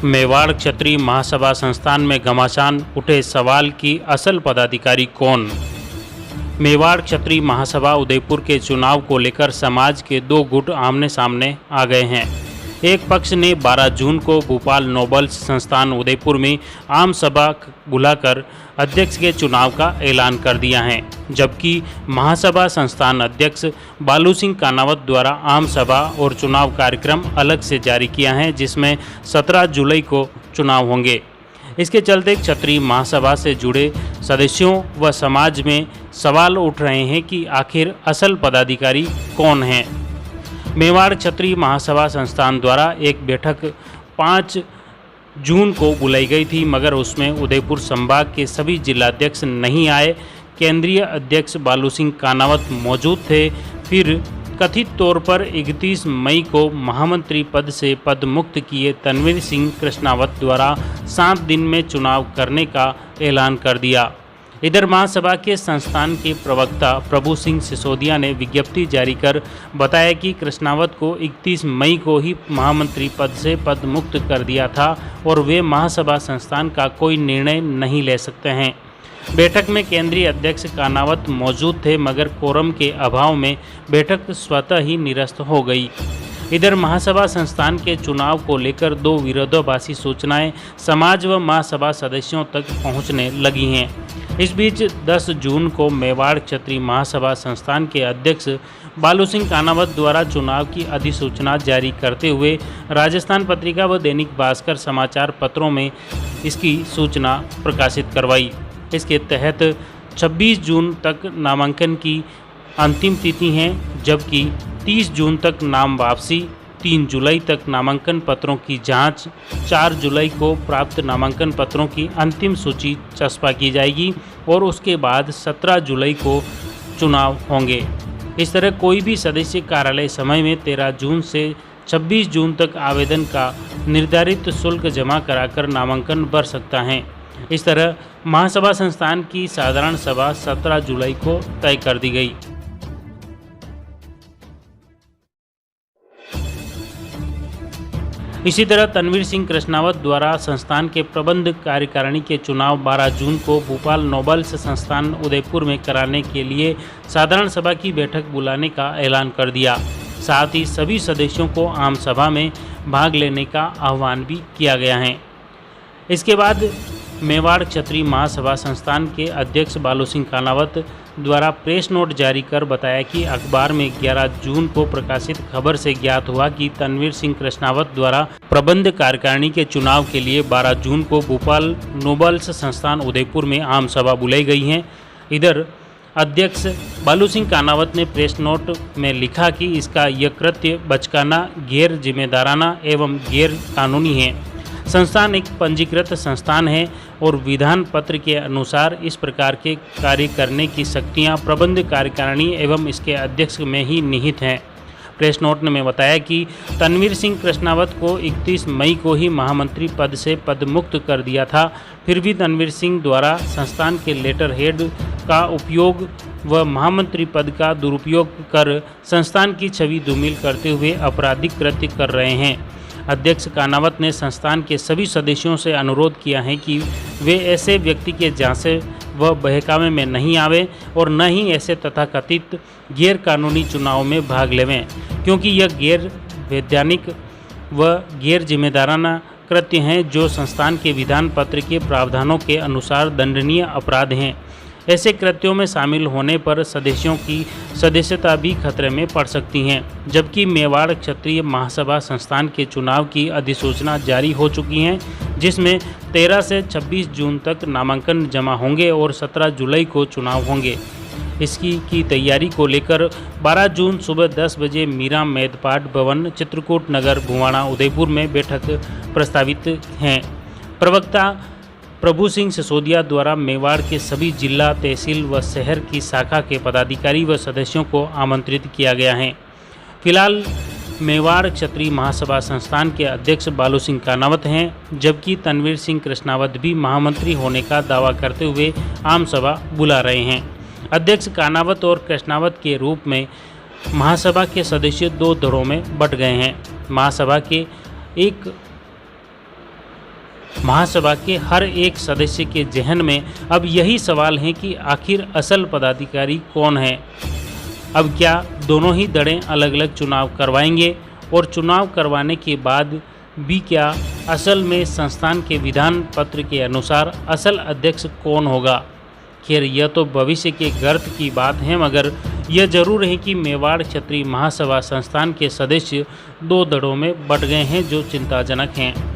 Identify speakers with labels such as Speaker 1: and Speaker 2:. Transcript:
Speaker 1: मेवाड़ क्षत्रिय महासभा संस्थान में घमासान, उठे सवाल कि असल पदाधिकारी कौन। मेवाड़ क्षत्रिय महासभा उदयपुर के चुनाव को लेकर समाज के दो गुट आमने सामने आ गए हैं। एक पक्ष ने 12 जून को भोपाल नोबल्स संस्थान उदयपुर में आम सभा बुलाकर अध्यक्ष के चुनाव का ऐलान कर दिया है, जबकि महासभा संस्थान अध्यक्ष बालू सिंह कानावत द्वारा आम सभा और चुनाव कार्यक्रम अलग से जारी किया है, जिसमें 17 जुलाई को चुनाव होंगे। इसके चलते क्षत्रिय महासभा से जुड़े सदस्यों व समाज में सवाल उठ रहे हैं कि आखिर असल पदाधिकारी कौन है। मेवाड़ क्षत्रिय महासभा संस्थान द्वारा एक बैठक 5 जून को बुलाई गई थी, मगर उसमें उदयपुर संभाग के सभी जिलाध्यक्ष नहीं आए। केंद्रीय अध्यक्ष बालू सिंह कानावत मौजूद थे। फिर कथित तौर पर 31 मई को महामंत्री पद से पद मुक्त किए तनवीर सिंह कृष्णावत द्वारा 7 दिन में चुनाव करने का ऐलान कर दिया। इधर महासभा के संस्थान के प्रवक्ता प्रभु सिंह सिसोदिया ने विज्ञप्ति जारी कर बताया कि कृष्णावत को 31 मई को ही महामंत्री पद से पद मुक्त कर दिया था और वे महासभा संस्थान का कोई निर्णय नहीं ले सकते हैं। बैठक में केंद्रीय अध्यक्ष कानावत मौजूद थे, मगर कोरम के अभाव में बैठक स्वतः ही निरस्त हो गई। इधर महासभा संस्थान के चुनाव को लेकर दो विरोधाभासी सूचनाएं समाज व महासभा सदस्यों तक पहुंचने लगी हैं। इस बीच 10 जून को मेवाड़ क्षत्रिय महासभा संस्थान के अध्यक्ष बालू सिंह कानावत द्वारा चुनाव की अधिसूचना जारी करते हुए राजस्थान पत्रिका व दैनिक भास्कर समाचार पत्रों में इसकी सूचना प्रकाशित करवाई। इसके तहत 26 जून तक नामांकन की अंतिम तिथि है, जबकि 30 जून तक नाम वापसी, 3 जुलाई तक नामांकन पत्रों की जांच, 4 जुलाई को प्राप्त नामांकन पत्रों की अंतिम सूची चस्पा की जाएगी और उसके बाद 17 जुलाई को चुनाव होंगे। इस तरह कोई भी सदस्य कार्यालय समय में 13 जून से 26 जून तक आवेदन का निर्धारित शुल्क जमा कराकर नामांकन भर सकता है। इस तरह महासभा संस्थान की साधारण सभा 17 जुलाई को तय कर दी गई। इसी तरह तनवीर सिंह कृष्णावत द्वारा संस्थान के प्रबंध कार्यकारिणी के चुनाव 12 जून को भोपाल नोबल्स संस्थान उदयपुर में कराने के लिए साधारण सभा की बैठक बुलाने का ऐलान कर दिया। साथ ही सभी सदस्यों को आम सभा में भाग लेने का आह्वान भी किया गया है। इसके बाद मेवाड़ क्षत्रिय महासभा संस्थान के अध्यक्ष बालू सिंह कानावत द्वारा प्रेस नोट जारी कर बताया कि अखबार में 11 जून को प्रकाशित खबर से ज्ञात हुआ कि तनवीर सिंह कृष्णावत द्वारा प्रबंध कार्यकारिणी के चुनाव के लिए 12 जून को भोपाल नोबल्स संस्थान उदयपुर में आम सभा बुलाई गई है। इधर अध्यक्ष बालू सिंह कानावत ने प्रेस नोट में लिखा कि इसका यह कृत्य बचकाना, गैर जिम्मेदाराना एवं गैर कानूनी है। संस्थान एक पंजीकृत संस्थान है और विधान पत्र के अनुसार इस प्रकार के कार्य करने की शक्तियां प्रबंध कार्यकारिणी एवं इसके अध्यक्ष में ही निहित हैं। प्रेस नोट में बताया कि तनवीर सिंह कृष्णावत को 31 मई को ही महामंत्री पद से पद मुक्त कर दिया था। फिर भी तनवीर सिंह द्वारा संस्थान के लेटर हेड का उपयोग व महामंत्री पद का दुरुपयोग कर संस्थान की छवि धूमिल करते हुए आपराधिक कृत्य कर रहे हैं। अध्यक्ष कानावत ने संस्थान के सभी सदस्यों से अनुरोध किया है कि वे ऐसे व्यक्ति के झांसे व बहकावे में नहीं आवे और न ही ऐसे तथाकथित गैर कानूनी चुनाव में भाग लेवें, क्योंकि यह गैर वैधानिक व गैर जिम्मेदाराना कृत्य हैं जो संस्थान के विधान पत्र के प्रावधानों के अनुसार दंडनीय अपराध हैं। ऐसे कृत्यों में शामिल होने पर सदस्यों की सदस्यता भी खतरे में पड़ सकती हैं। जबकि मेवाड़ क्षत्रिय महासभा संस्थान के चुनाव की अधिसूचना जारी हो चुकी है, जिसमें 13 से 26 जून तक नामांकन जमा होंगे और 17 जुलाई को चुनाव होंगे। इसकी तैयारी को लेकर 12 जून सुबह 10 बजे मीरा मेदपाट भवन, चित्रकूट नगर, भुवाणा, उदयपुर में बैठक प्रस्तावित हैं। प्रवक्ता प्रभु सिंह सिसोदिया द्वारा मेवाड़ के सभी जिला, तहसील व शहर की शाखा के पदाधिकारी व सदस्यों को आमंत्रित किया गया है। फिलहाल मेवाड़ क्षत्रिय महासभा संस्थान के अध्यक्ष बालू सिंह कानावत हैं, जबकि तनवीर सिंह कृष्णावत भी महामंत्री होने का दावा करते हुए आम सभा बुला रहे हैं। अध्यक्ष कानावत और कृष्णावत के रूप में महासभा के सदस्य दो धड़ों में बंट गए हैं। महासभा के एक महासभा के हर एक सदस्य के जहन में अब यही सवाल है कि आखिर असल पदाधिकारी कौन है। अब क्या दोनों ही दलें अलग अलग चुनाव करवाएंगे और चुनाव करवाने के बाद भी क्या असल में संस्थान के विधान पत्र के अनुसार असल अध्यक्ष कौन होगा। खैर, यह तो भविष्य के गर्त की बात है, मगर यह जरूर है कि मेवाड़ क्षत्रिय महासभा संस्थान के सदस्य दो दलों में बंट गए हैं, जो चिंताजनक हैं।